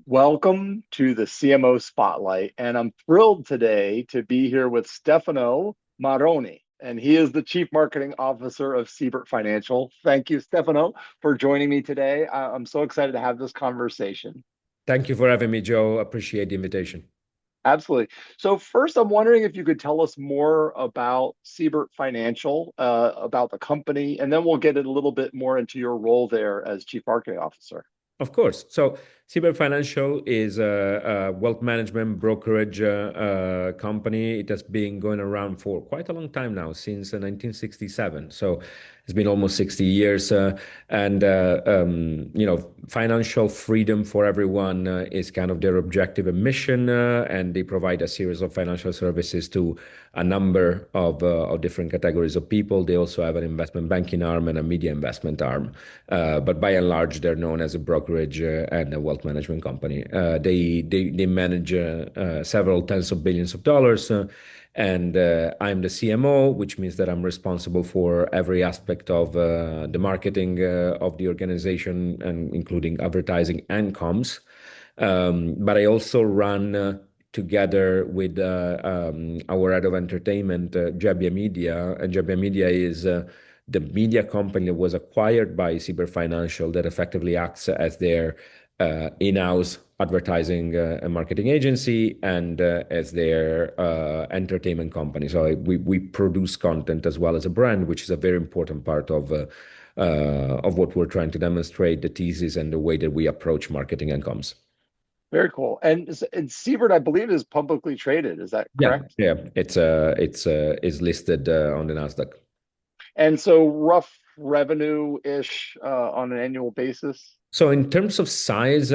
Welcome to the CMO Spotlight, and I'm thrilled today to be here with Stefano Marrone, and he is the Chief Marketing Officer of Siebert Financial. Thank you, Stefano, for joining me today. I'm so excited to have this conversation. Thank you for having me, Joe. Appreciate the invitation. Absolutely. So first, I'm wondering if you could tell us more about Siebert Financial, about the company, and then we'll get a little bit more into your role there as Chief Marketing Officer. Of course. So, Siebert Financial is a wealth management brokerage company. It has been going around for quite a long time now, since 1967. So, it's been almost 60 years. Financial freedom for everyone is kind of their objective and mission. And they provide a series of financial services to a number of different categories of people. They also have an investment banking arm and a media investment arm. But by and large, they're known as a brokerage and a wealth management company. They manage several tens of billions of dollars. And I'm the CMO, which means that I'm responsible for every aspect of the marketing of the organization, and including advertising and comms. But I also run together with our head of entertainment, Gebbia Media. And Gebbia Media is the media company that was acquired by Siebert Financial that effectively acts as their in-house advertising and marketing agency and as their entertainment company. So we produce content as well as a brand, which is a very important part of what we're trying to demonstrate, the thesis and the way that we approach marketing and comms. Very cool. And Siebert, I believe, is publicly traded. Is that Yeah, correct? yeah, it's listed on the Nasdaq. And so rough revenue-ish on an annual basis. So in terms of size,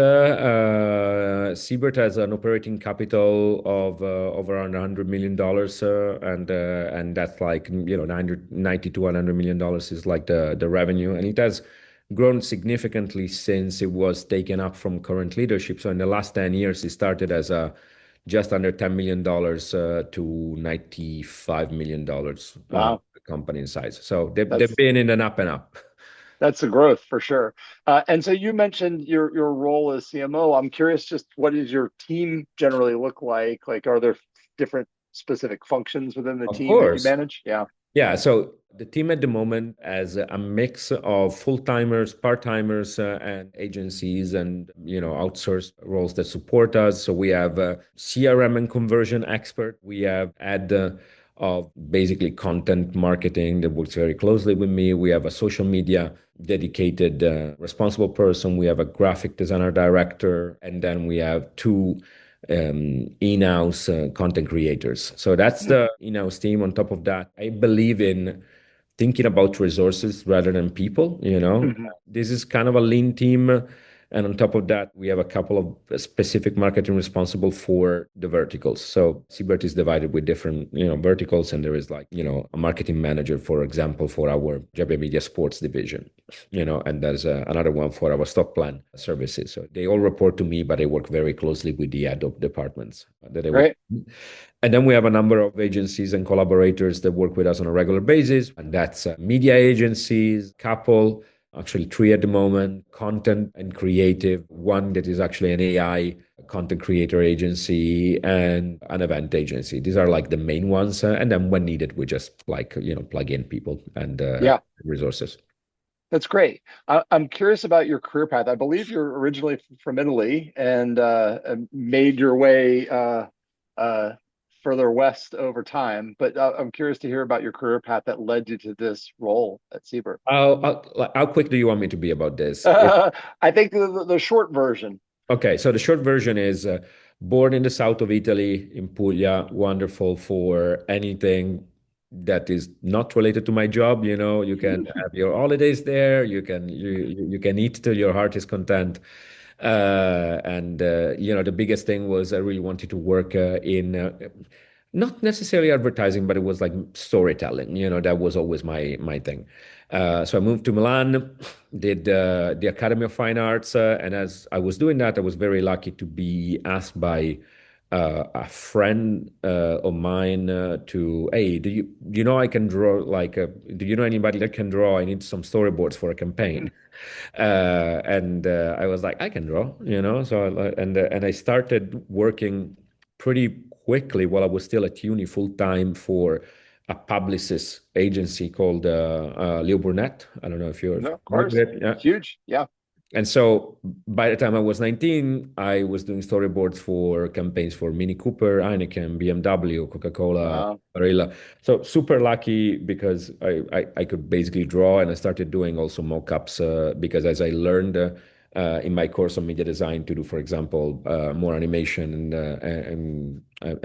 Siebert has an operating capital of around $100 million, and that's like 90 to $100 million is like the revenue, and it has grown significantly since it was taken up from current leadership. So in the last 10 years, it started as a just under $10 million to $95 million Wow, company in size. So they've that's been in an up and up. that's a growth for sure. And so you mentioned your role as CMO. I'm curious, just what does your team generally look like? Like, are there different specific functions within the Of team that you course. manage? Yeah. Yeah, so the team at the moment has a mix of full-timers, part-timers, and agencies and outsourced roles that support us. So we have a CRM and conversion expert. We have head of basically content marketing that works very closely with me. We have a social media dedicated responsible person. We have a graphic designer director, and then we have two in-house content creators. So that's Hmm. the in-house team. On top of that, I believe in thinking about resources rather than people. Mhm. This is kind of a lean team. And on top of that, we have a couple of specific marketing responsible for the verticals. So Siebert is divided with different, verticals, and there is like, a marketing manager, for example, for our Jabba Media Sports division, and there's another one for our stock plan services. So they all report to me, but I work very closely with the head of departments that I work. Great. And then we have a number of agencies and collaborators that work with us on a regular basis. And that's media agencies, couple, actually three at the moment, content and creative, one that is actually an AI content creator agency and an event agency. These are like the main ones. And then when needed, we just like, plug in people and Yeah, resources. that's great. I'm curious about your career path. I believe you're originally from Italy and made your way uh, further west over time. But I'm curious to hear about your career path that led you to this role at Siebert. How quick do you want me to be about this? I think the short version. Okay, so the short version is born in the south of Italy, in Puglia, wonderful for anything that is not related to my job. You can have your holidays there. You can eat till your heart is content. And the biggest thing was I really wanted to work in not necessarily advertising, but it was like storytelling. That was always my thing. So I moved to Milan, did the Academy of Fine Arts, and as I was doing that, I was very lucky to be asked by a friend of mine to, hey, do you know I can draw like do you know anybody that can draw? I need some storyboards for a campaign. And I was like, I can draw, So and I started working pretty quickly while I was still at uni full time for a publicist agency called Leo Burnett. I don't know if you're No, of familiar with course. it. Yeah. Huge. Yeah. And so by the time I was 19, I was doing storyboards for campaigns for Mini Cooper, Heineken, BMW, Coca-Cola, Wow. Barilla. So super lucky because I could basically draw, and I started doing also mock-ups because as I learned in my course on media design to do, for example, more animation and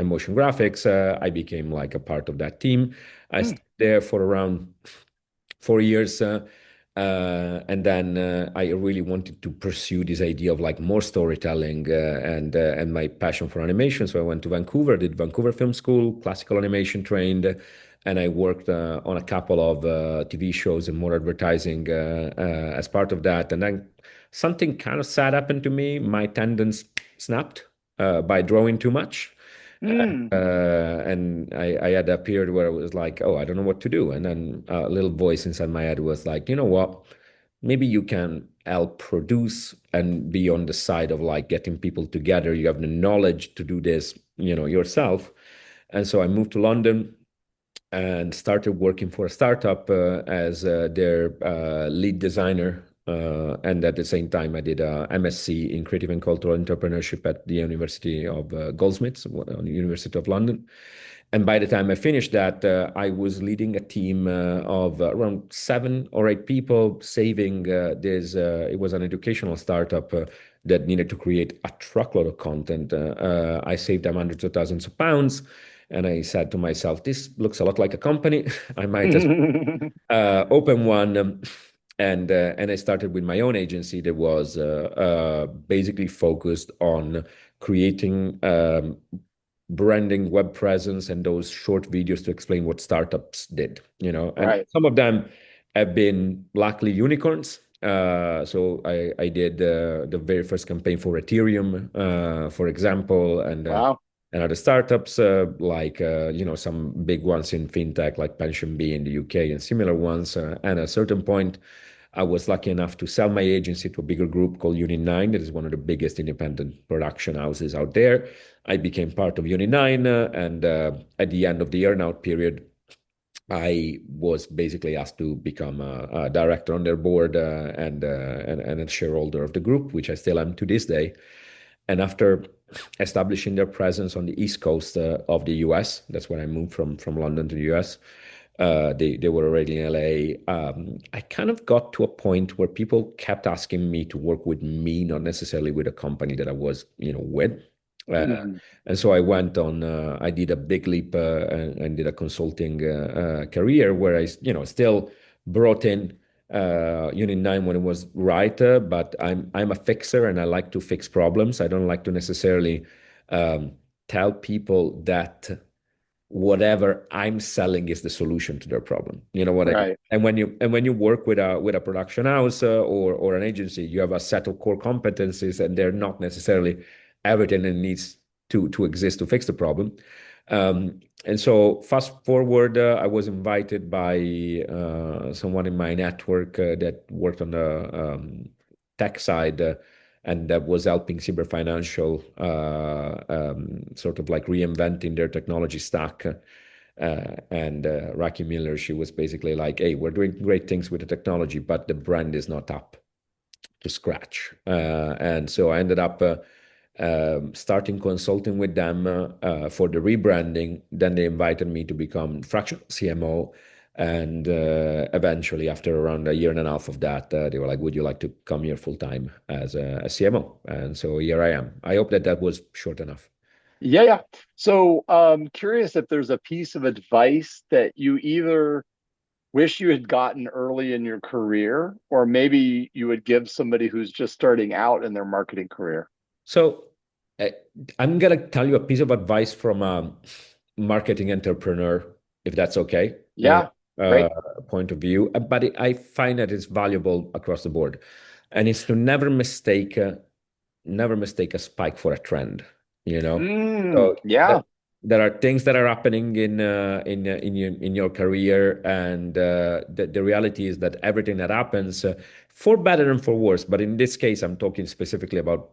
motion graphics, I became like a part of that team. I Hmm. stayed there for around 4 years. And then I really wanted to pursue this idea of like more storytelling and my passion for animation. So I went to Vancouver, did Vancouver Film School, classical animation trained, and I worked on a couple of TV shows and more advertising as part of that. And then something kind of sad happened to me. My tendons snapped by drawing too much. Hmm. And I had a period where I was like, oh, I don't know what to do. And then a little voice inside my head was like, you know what? Maybe you can help produce and be on the side of like getting people together. You have the knowledge to do this, yourself. And so I moved to London and started working for a startup as their lead designer. And at the same time, I did a MSc in Creative and Cultural Entrepreneurship at the University of Goldsmiths, on the University of London. And by the time I finished that, I was leading a team of around 7 or 8 people, saving this. It was an educational startup that needed to create a truckload of content. I saved them hundreds of thousands of pounds. And I said to myself, this looks a lot like a company. I might as open one. And I started with my own agency that was basically focused on creating branding, web presence, and those short videos to explain what startups did. And Right. some of them have been luckily unicorns. So I did the very first campaign for Ethereum, for example, Wow. and other startups like some big ones in fintech like PensionBee in the UK and similar ones. And at a certain point, I was lucky enough to sell my agency to a bigger group called Unit 9, that is one of the biggest independent production houses out there. I became part of Unit 9, and at the end of the earnout period, I was basically asked to become a director on their board and a shareholder of the group, which I still am to this day. And after establishing their presence on the East Coast of the US, that's when I moved from London to the US. They were already in LA. I kind of got to a point where people kept asking me to work with me, not necessarily with a company that I was, with. Uh, Mhm. and so I went on. I did a big leap and did a consulting career where I, still brought in Unit 9 when it was right, but I'm a fixer and I like to fix problems. I don't like to necessarily um, tell people that whatever I'm selling is the solution to their problem. You know what I mean? Right. And when you work with a production house or an agency, you have a set of core competencies, and they're not necessarily everything that needs to exist to fix the problem. And so fast forward, I was invited by someone in my network that worked on the tech side. And that was helping Siebert Financial sort of like reinventing their technology stack. And Rocky Miller, she was basically like, hey, we're doing great things with the technology, but the brand is not up to scratch. And so I ended up starting consulting with them for the rebranding. Then they invited me to become fractional CMO. And eventually, after around a year and a half of that, they were like, would you like to come here full time as a CMO? And so here I am. I hope that was short enough. Yeah, yeah. So, curious if there's a piece of advice that you either wish you had gotten early in your career, or maybe you would give somebody who's just starting out in their marketing career. So uh, I'm going to tell you a piece of advice from a marketing entrepreneur, if that's okay, Yeah, great. point of view. But I find that it's valuable across the board, and it's to never mistake a spike for a trend. you know. Mm, So yeah. there are things that are happening in your career, and the reality is that everything that happens, for better and for worse, but in this case, I'm talking specifically about,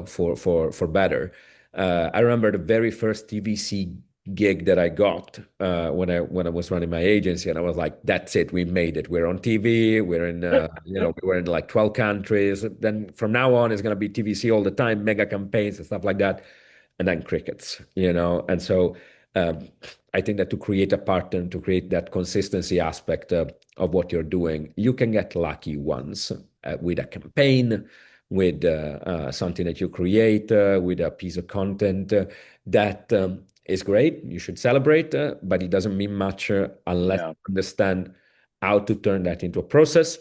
for better. I remember the very first TVC gig that I got when I was running my agency, and I was like, "That's it, we made it. We're on TV. We're in, we were in like 12 countries. Then from now on, it's gonna be TVC all the time, mega campaigns and stuff like that." And then crickets, and so um, I think that to create a pattern, to create that consistency aspect of what you're doing, you can get lucky once with a campaign, with something that you create, with a piece of content that is great. You should celebrate, but it doesn't mean much unless Yeah. you understand how to turn that into a process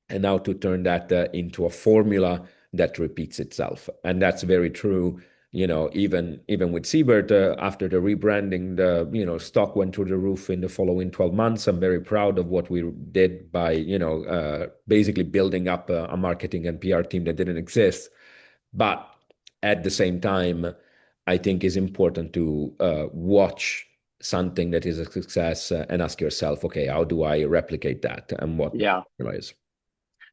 and how to turn that into a formula that repeats itself. And that's very true. Even with Siebert, after the rebranding, the stock went through the roof in the following 12 months. I'm very proud of what we did by basically building up a marketing and PR team that didn't exist. But at the same time, I think it's important to watch something that is a success and ask yourself, okay, how do I replicate that, and what Yeah. is.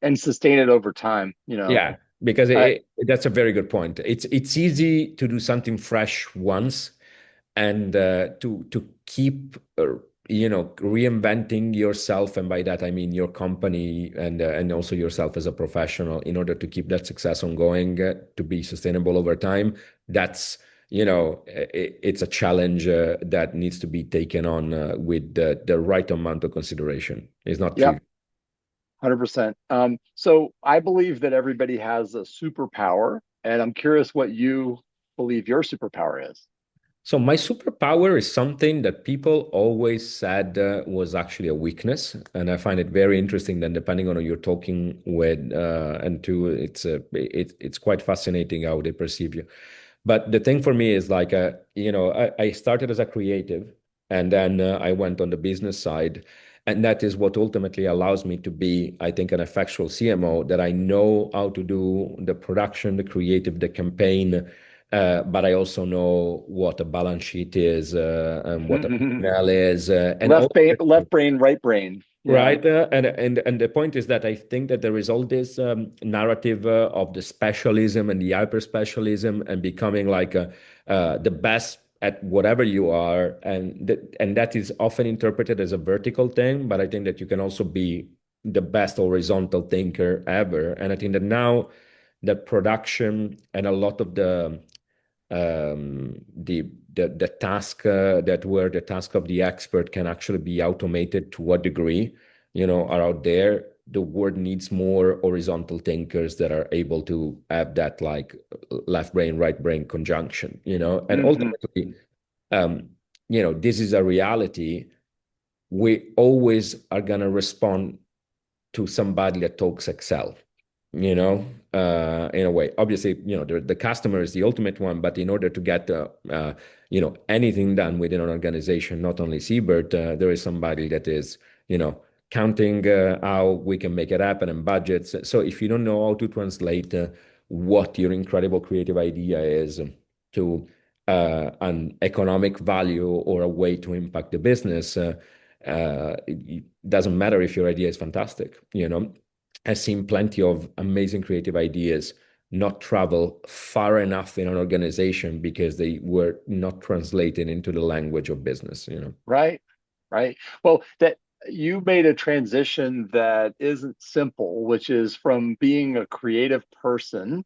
And sustain it over time, you know. Yeah, because I that's a very good point. It's easy to do something fresh once, and to keep reinventing yourself, and by that I mean your company, and also yourself as a professional, in order to keep that success ongoing, to be sustainable over time. That's it's a challenge that needs to be taken on with the right amount of consideration. It's not Yep, trivial. 100%. So I believe that everybody has a superpower, and I'm curious what you believe your superpower is. So my superpower is something that people always said was actually a weakness, and I find it very interesting. Then, depending on who you're talking with, and two, it's quite fascinating how they perceive you. But the thing for me is like, I started as a creative, and then I went on the business side, and that is what ultimately allows me to be, I think, an effectual CMO. That I know how to do the production, the creative, the campaign, but I also know what a balance sheet is, and what a P&L is, and all. Left brain, right brain. Yeah. Right, and the point is that I think that there is all this narrative of the specialism and the hyper specialism, and becoming like the best at whatever you are, and that is often interpreted as a vertical thing. But I think that you can also be the best horizontal thinker ever, and I think that now that production and a lot of the task that were the task of the expert can actually be automated to a degree, are out there. The world needs more horizontal thinkers that are able to have that like left brain, right brain conjunction, and Hmm. ultimately, um, this is a reality. We always are going to respond to somebody that talks Excel, in a way. Obviously, the customer is the ultimate one, but in order to get, anything done within an organization, not only Siebert, there is somebody that is, counting how we can make it happen, and budgets. So if you don't know how to translate what your incredible creative idea is to an economic value or a way to impact the business, it doesn't matter if your idea is fantastic. I've seen plenty of amazing creative ideas not travel far enough in an organization because they were not translated into the language of business. Right. Right. Well, that you made a transition that isn't simple, which is from being a creative person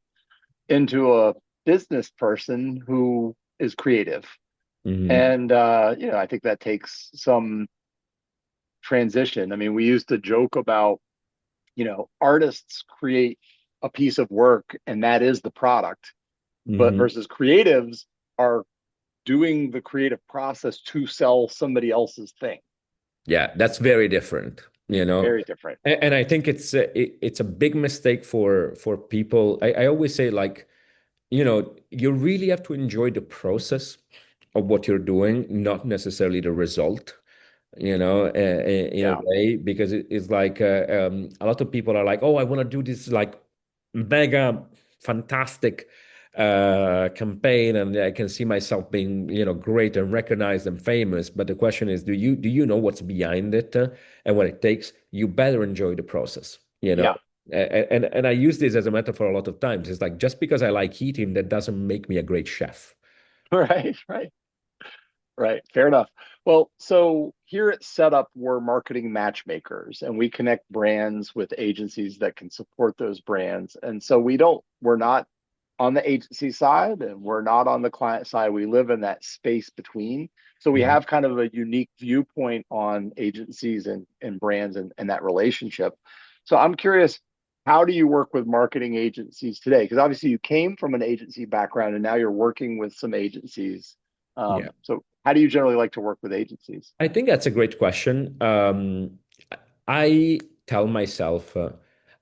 into a business person who is creative. Hmm. And I think that takes some transition. I mean, we used to joke about, artists create a piece of work and that is the product, but Hmm. versus creatives are doing the creative process to sell somebody else's thing. Yeah, that's very different. Very different. And I think it's a big mistake for people. I always say, like, you really have to enjoy the process of what you're doing, not necessarily the result. In a Yeah. way, because it's like a lot of people are like, oh, I want to do this like mega fantastic campaign, and I can see myself being, great and recognized and famous. But the question is, do you know what's behind it, and what it takes? You better enjoy the process, you know. Yeah. And I use this as a metaphor a lot of times. It's like just because I like eating, that doesn't make me a great chef. Right. Right. Right. Fair enough. Well, so here at Setup, we're marketing matchmakers and we connect brands with agencies that can support those brands. And so we're not on the agency side and we're not on the client side. We live in that space between. So we Mhm. have kind of a unique viewpoint on agencies and brands and that relationship. So I'm curious, how do you work with marketing agencies today? Because obviously you came from an agency background and now you're working with some agencies. Yeah. So how do you generally like to work with agencies? I think that's a great question. I tell myself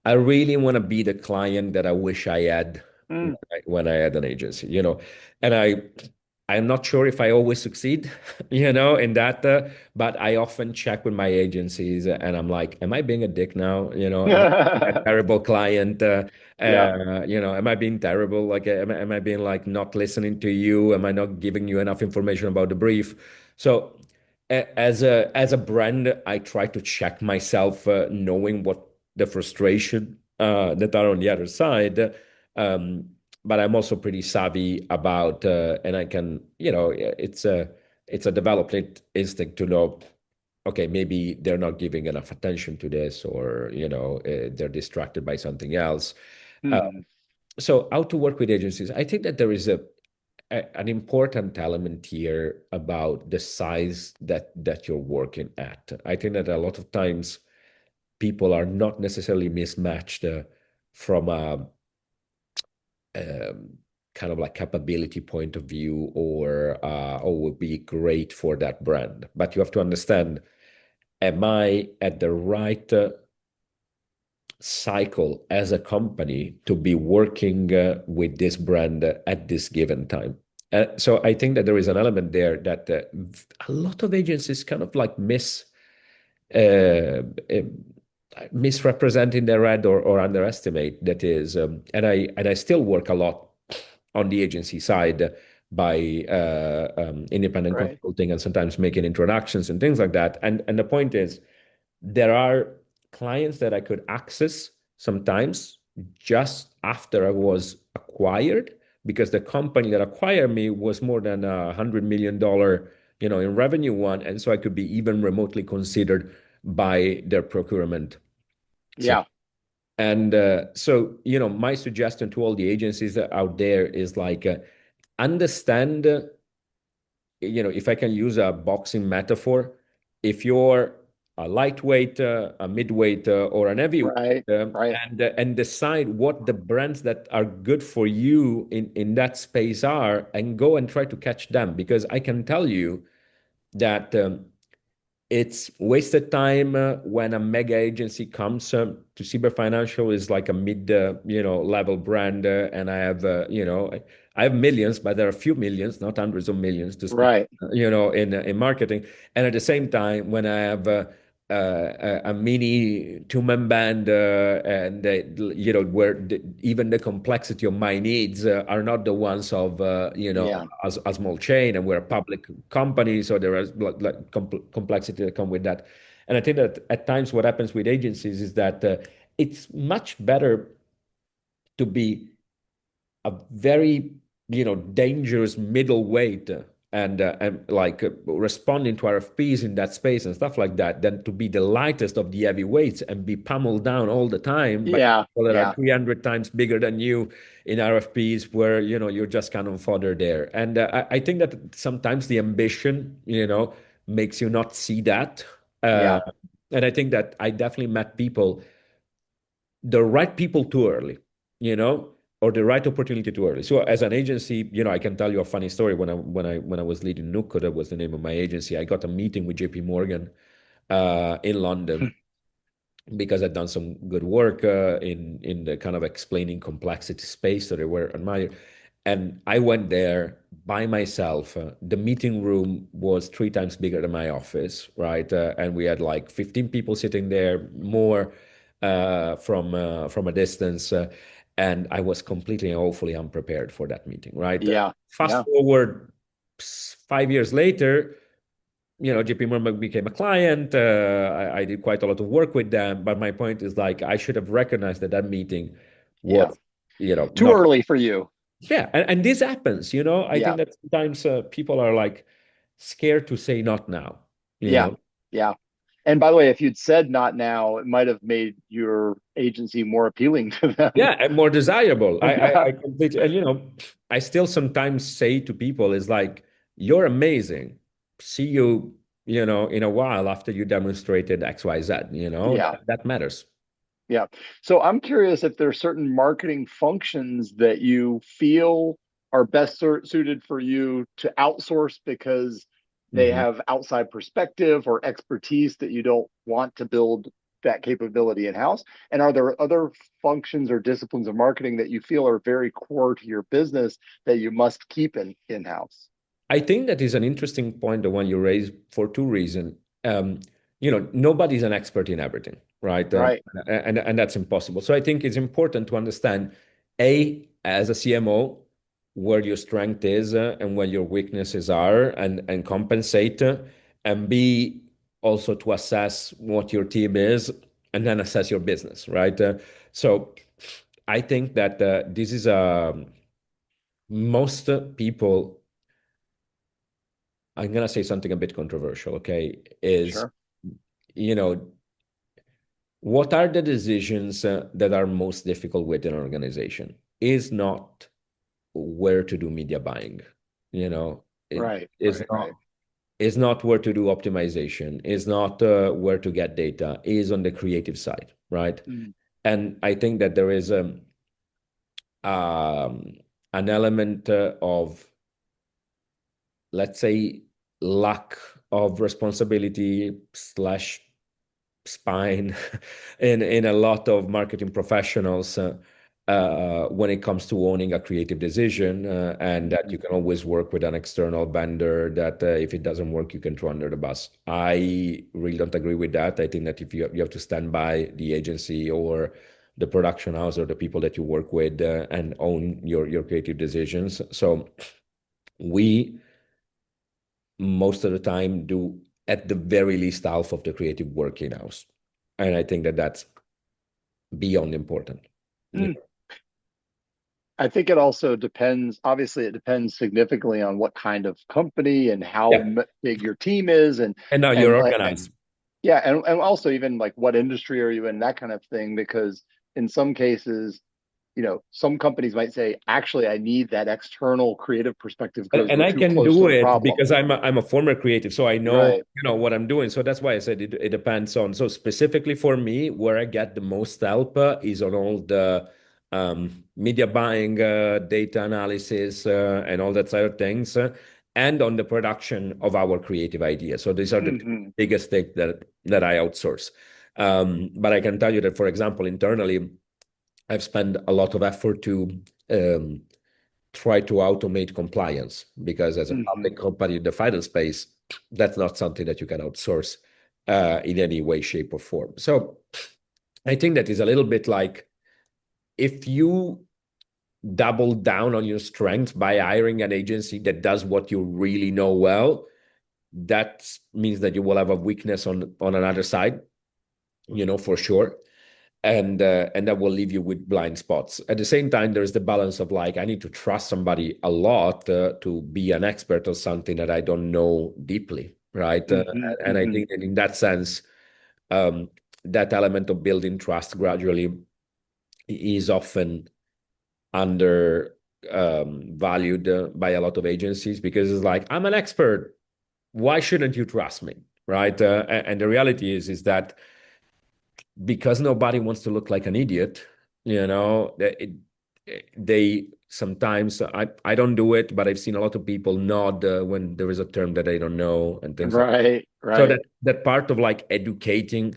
I really want to be the client that I wish I had when Mm. I had an agency, and I'm not sure if I always succeed, in that, but I often check with my agencies and I'm like, am I being a dick now? Am I being a terrible client? Yeah. Am I being terrible? Like, am I being like not listening to you? Am I not giving you enough information about the brief? So as a brand, I try to check myself, knowing what the frustration that are on the other side. Um, but I'm also pretty savvy about, and I can, it's a developed instinct to know, okay, maybe they're not giving enough attention to this, or they're distracted by something else. Uh, Hmm. so how to work with agencies? I think that there is an important element here about the size that you're working at. I think that a lot of times people are not necessarily mismatched from a um, kind of like capability point of view, or would be great for that brand. But you have to understand, am I at the right cycle as a company to be working with this brand at this given time? So I think that there is an element there that a lot of agencies kind of like uh, uh, misrepresent in their ad, or underestimate. That is, and I still work a lot on the agency side by independent Right. consulting, and sometimes making introductions and things like that. And the point is, there are clients that I could access sometimes just after I was acquired, because the company that acquired me was more than $100 million, in revenue one, and so I could be even remotely considered by their procurement. So, Yeah. and so, my suggestion to all the agencies that out there is like, understand, if I can use a boxing metaphor, if you're a lightweight, a midweight, or an heavyweight, Right. Right. and decide what the brands that are good for you in that space are, and go and try to catch them. Because I can tell you that it's wasted time when a mega agency comes to Siebert Financial is like a mid, level brand, and I have millions, but there are a few millions, not hundreds of millions, to spend, Right. in marketing. And at the same time, when I have a mini two-man band, and where even the complexity of my needs are not the ones of Yeah. a small chain, and we're a public company, so there is like complexity that come with that. And I think that at times what happens with agencies is that it's much better to be a very dangerous middleweight, and like responding to RFPs in that space and stuff like that, than to be the lightest of the heavyweights and be pummeled down all the time by Yeah. people that are Yeah. 300 times bigger than you in RFPs, where you're just kind of fodder there. And I think that sometimes the ambition makes you not see that. uh, Yeah. and I think that I definitely met the right people too early, you know, or the right opportunity too early. So as an agency, I can tell you a funny story. When I was leading Nuco, that was the name of my agency. I got a meeting with JP Morgan in London, because I'd done some good work in the kind of explaining complexity space that they were admired. And I went there by myself. The meeting room was 3 times bigger than my office, right? And we had like 15 people sitting there, more from a distance. and I was completely and awfully unprepared for that meeting, right? Yeah. Fast Yeah. forward 5 years later, JP Morgan became a client. I did quite a lot of work with them, but my point is like I should have recognized that that meeting Yeah. was, Too not. early for you. Yeah, and this happens. I Yeah. think that sometimes people are like scared to say not now. You Yeah. know. Yeah. And by the way, if you'd said not now, it might have made your agency more appealing to them. Yeah, and more desirable. Yeah. I completely, and I still sometimes say to people is like, you're amazing. See you, in a while after you demonstrated XYZ, Yeah. that matters. Yeah. So I'm curious if there are certain marketing functions that you feel are best suited for you to outsource because they Mhm. have outside perspective or expertise that you don't want to build that capability in-house. And are there other functions or disciplines of marketing that you feel are very core to your business that you must keep in-house? I think that is an interesting point, the one you raised, for two reasons. Um, Nobody's an expert in everything, right? Right. And that's impossible. So I think it's important to understand, A, as a CMO, where your strength is and where your weaknesses are, and compensate. And B, also to assess what your team is and then assess your business, right? So I think that this is most people. I'm going to say something a bit controversial, okay? Is, Sure. you know, what are the decisions that are most difficult within an organization? Is not where to do media buying, you know, it Right. is Right. Right. not is not where to do optimization, is not where to get data, is on the creative side, right? Mm. And I think that there is um, an element of, let's say, lack of responsibility slash spine in a lot of marketing professionals when it comes to owning a creative decision, and that you Mhm. can always work with an external vendor that if it doesn't work you can throw under the bus. I really don't agree with that. I think that if you have to stand by the agency or the production house or the people that you work with and own your creative decisions. So we most of the time do at the very least half of the creative work in house, and I think that that's beyond important. You Mm. I think it also depends. Obviously, it depends significantly on what kind of company and how Yeah, big your team is, and now you're and organized. yeah, and also even like what industry are you in, that kind of thing. Because in some cases, some companies might say, actually, I need that external creative perspective because And we're I too can close to do the it problem. because I'm a former creative, so I know Right. what I'm doing. So that's why I said it depends on. So specifically for me, where I get the most help is on all the media buying, data analysis, and all that side of things, and on the production of our creative ideas. So these are the Hmm. biggest things that I outsource. But I can tell you that, for example, internally, I've spent a lot of effort to um, try to automate compliance, because as a Hmm. public company in the final space, that's not something that you can outsource in any way, shape, or form. So I think that is a little bit like, if you double down on your strength by hiring an agency that does what you really know well, that means that you will have a weakness on another side, for sure. And that will leave you with blind spots. At the same time, there's the balance of like, I need to trust somebody a lot to be an expert on something that I don't know deeply, right? Hmm. And I Hmm. think that in that sense, um, that element of building trust gradually is often under valued by a lot of agencies, because it's like, I'm an expert. Why shouldn't you trust me? Right. And the reality is that because nobody wants to look like an idiot, they sometimes, I don't do it, but I've seen a lot of people nod when there is a term that they don't know and things like that. Right. So Right. that part of like educating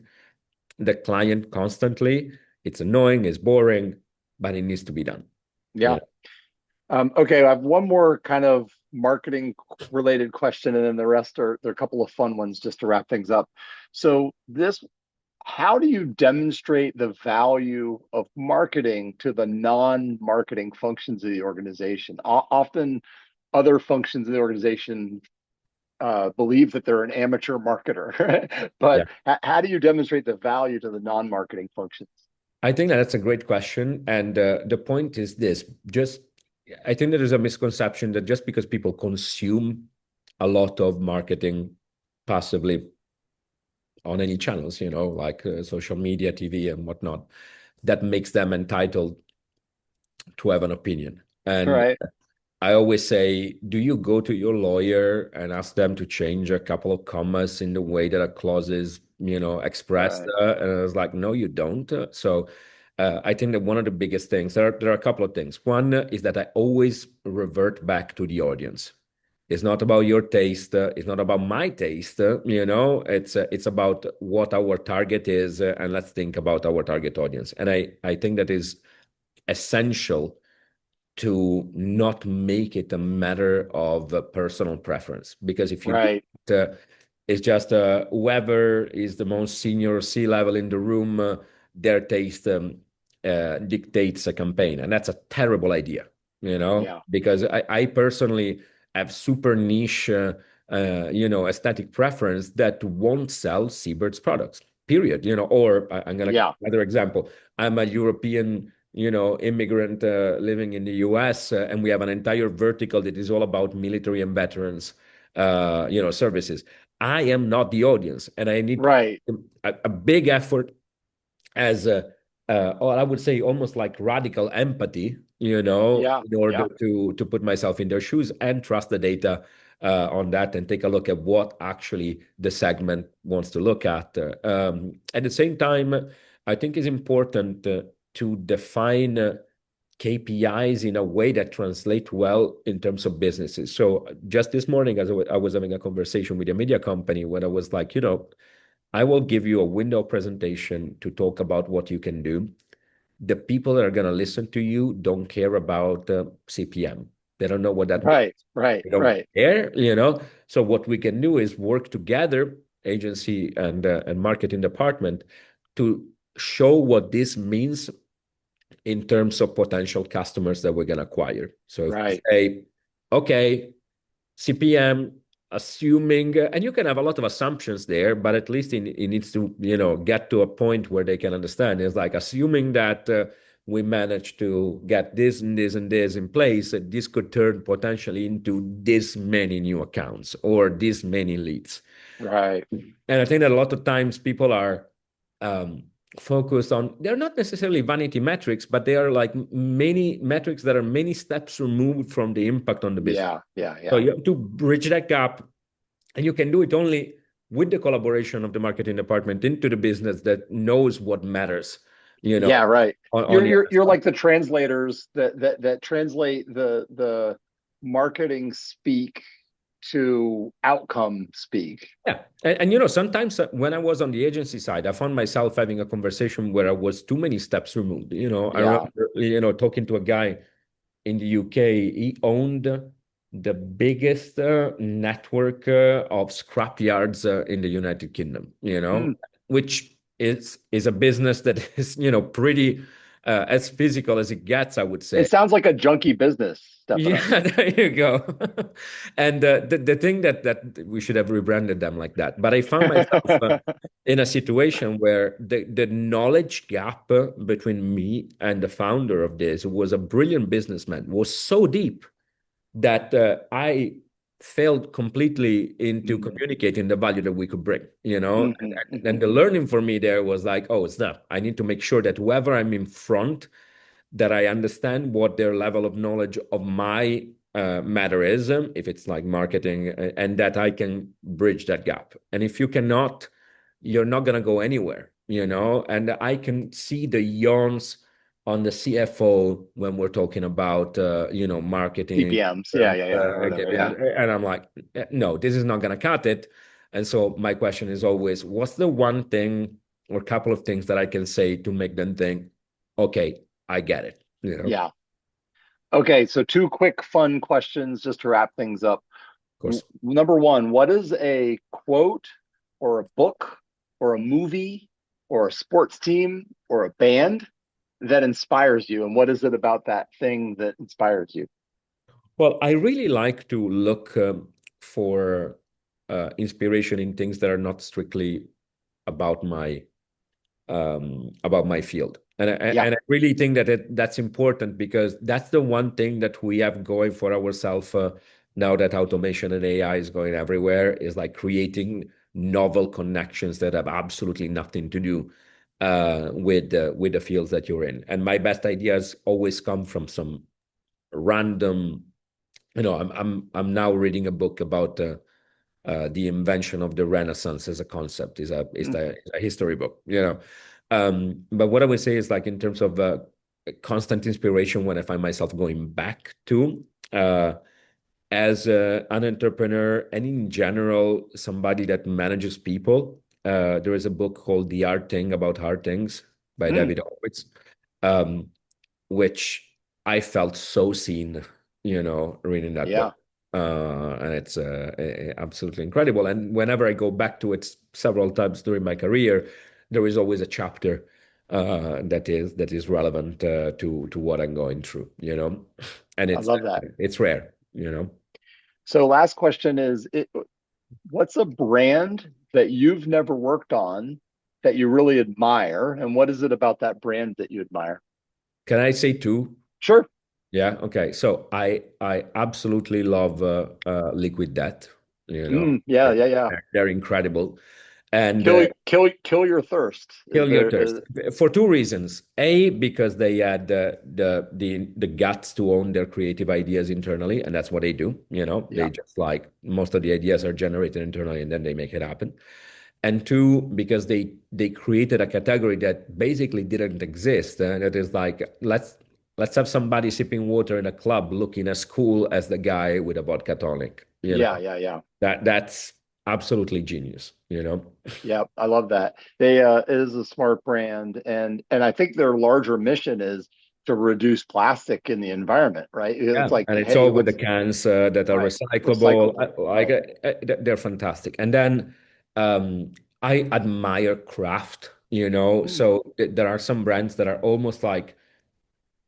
the client constantly, it's annoying, it's boring, but it needs to be done. Yeah. Yeah. Okay, I have one more kind of marketing related question, and then the rest are there are a couple of fun ones just to wrap things up. So this how do you demonstrate the value of marketing to the non-marketing functions of the organization? Often, other functions of the organization believe that they're an amateur marketer, Yeah. but how do you demonstrate the value to the non-marketing functions? I think that that's a great question. And the point is this, just I think there is a misconception that just because people consume a lot of marketing passively on any channels, like social media, TV, and whatnot, that makes them entitled to have an opinion. And Right, I always say, do you go to your lawyer and ask them to change a couple of commas in the way that a clause is, expressed? right, And I was like, no, you don't. So I think that one of the biggest things, there are a couple of things. One is that I always revert back to the audience. It's not about your taste. It's not about my taste. It's about what our target is, and let's think about our target audience. And I think that is essential to not make it a matter of personal preference. Because if you do right, it, it's just whoever is the most senior C-level in the room, their taste dictates a campaign. And that's a terrible idea, yeah, because I personally have super niche, aesthetic preference that won't sell Siebert's products, period. Or I'm going to give yeah, another example. I'm a European immigrant living in the US, and we have an entire vertical that is all about military and veterans, services. I am not the audience, and I need right, a big effort as or I would say almost like radical empathy, yeah, in order yeah, to put myself in their shoes and trust the data on that and take a look at what actually the segment wants to look at. At the same time, I think it's important to define KPIs in a way that translate well in terms of businesses. So just this morning, as I was having a conversation with a media company, when I was like, I will give you a window presentation to talk about what you can do. The people that are going to listen to you don't care about CPM. They don't know what that means. right, right, They don't right, care. So what we can do is work together, agency and marketing department, to show what this means in terms of potential customers that we're going to acquire. So if we right, say, okay, CPM, assuming, and you can have a lot of assumptions there, but at least it needs to, get to a point where they can understand. It's like assuming that we manage to get this and this and this in place, this could turn potentially into this many new accounts or this many leads. right. And I think that a lot of times people are um, focused on, they're not necessarily vanity metrics, but they are like many metrics that are many steps removed from the impact on the business. Yeah, yeah, So yeah, you have to bridge that gap, and you can do it only with the collaboration of the marketing department into the business that knows what matters, you know, yeah, right. on You're the you're other you're side. like the translators that translate the marketing speak to outcome speak. Yeah. Sometimes when I was on the agency side, I found myself having a conversation where I was too many steps removed. I Yeah. remember, talking to a guy in the UK. He owned the biggest network of scrap yards in the United Kingdom, Hmm. which is a business that is, pretty as physical as it gets, I would say. It sounds like a junky business, Stefano. Yeah, there you go. And the thing that we should have rebranded them like that. But I found myself in a situation where the knowledge gap between me and the founder of this, who was a brilliant businessman, was so deep that I failed completely into Hmm. communicating the value that we could bring, Hmm. and Hmm. the learning for me there was like, oh, it's that I need to make sure that whoever I'm in front, that I understand what their level of knowledge of my matter is, if it's like marketing, and that I can bridge that gap. And if you cannot, you're not going to go anywhere, And I can see the yawns on the CFO when we're talking about, marketing CPMs. Yeah, yeah, yeah, or whatever. KPI, Yeah. and I'm like, no, this is not going to cut it. And so my question is always, what's the one thing or couple of things that I can say to make them think, okay, I get it. Yeah. Okay, so two quick fun questions just to wrap things up. Of course. Number one, what is a quote or a book or a movie or a sports team or a band that inspires you? And what is it about that thing that inspires you? Well, I really like to look for inspiration in things that are not strictly about my field. Yeah. And I really think that that's important because that's the one thing that we have going for ourselves now that automation and AI is going everywhere, is like creating novel connections that have absolutely nothing to do with the fields that you're in. And my best ideas always come from some random, I'm now reading a book about the invention of the Renaissance as a concept. Mm, Is a history book, you know. But what I would say is like in terms of constant inspiration, when I find myself going back to uh, as an entrepreneur and in general somebody that manages people. There is a book called The Art Thing about hard things by mm, David Horowitz. Um, which I felt so seen, reading that yeah. book. And it's absolutely incredible. And whenever I go back to it several times during my career, there is always a chapter that is relevant to what I'm going through, and I love that. it's rare. So last question is what's a brand that you've never worked on that you really admire? And what is it about that brand that you admire? Can I say two? Sure. Yeah. Okay. So I absolutely love Liquid Death. Yeah, They're, yeah, yeah. they're incredible, and Kill your thirst. Is kill your there thirst for two reasons. A, because they had the guts to own their creative ideas internally, and that's what they do. yeah. They just like most of the ideas are generated internally, and then they make it happen. And two, because they created a category that basically didn't exist. That is like let's have somebody sipping water in a club looking as cool as the guy with a vodka tonic. Yeah, yeah, yeah. That's absolutely genius. Yeah, I love that. They it is a smart brand and I think their larger mission is to reduce plastic in the environment, right? Yeah, It's like, and it's hey, all with the what's cans that are right, recyclable. recyclable, right? They're fantastic. And then I admire craft. Mm. So there are some brands that are almost like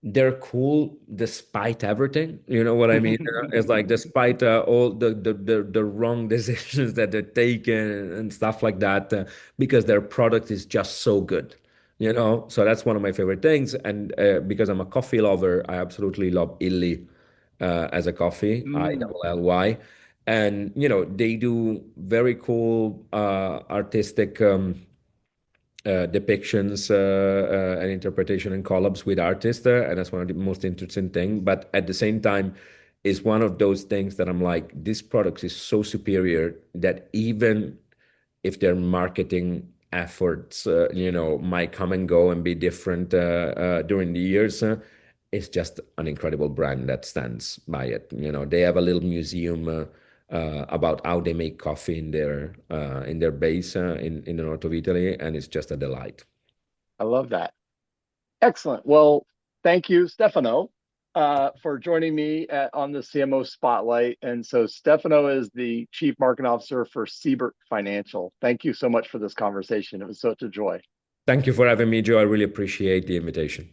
they're cool despite everything. You know what I mean? It's like despite all the wrong decisions that they're taking and stuff like that, because their product is just so good. So that's one of my favorite things. And because I'm a coffee lover, I absolutely love Illy as a coffee, Mm, ILLY. And they do very cool artistic depictions and interpretation and collabs with artists, and that's one of the most interesting thing. But at the same time, is one of those things that I'm like, this product is so superior that even if their marketing efforts, might come and go and be different during the years, it's just an incredible brand that stands by it. They have a little museum. About how they make coffee in their base in the north of Italy, and it's just a delight. I love that. Excellent. Well, thank you, Stefano, for joining me on the CMO Spotlight. And so Stefano is the Chief Marketing Officer for Siebert Financial. Thank you so much for this conversation. It was such a joy. Thank you for having me, Joe. I really appreciate the invitation.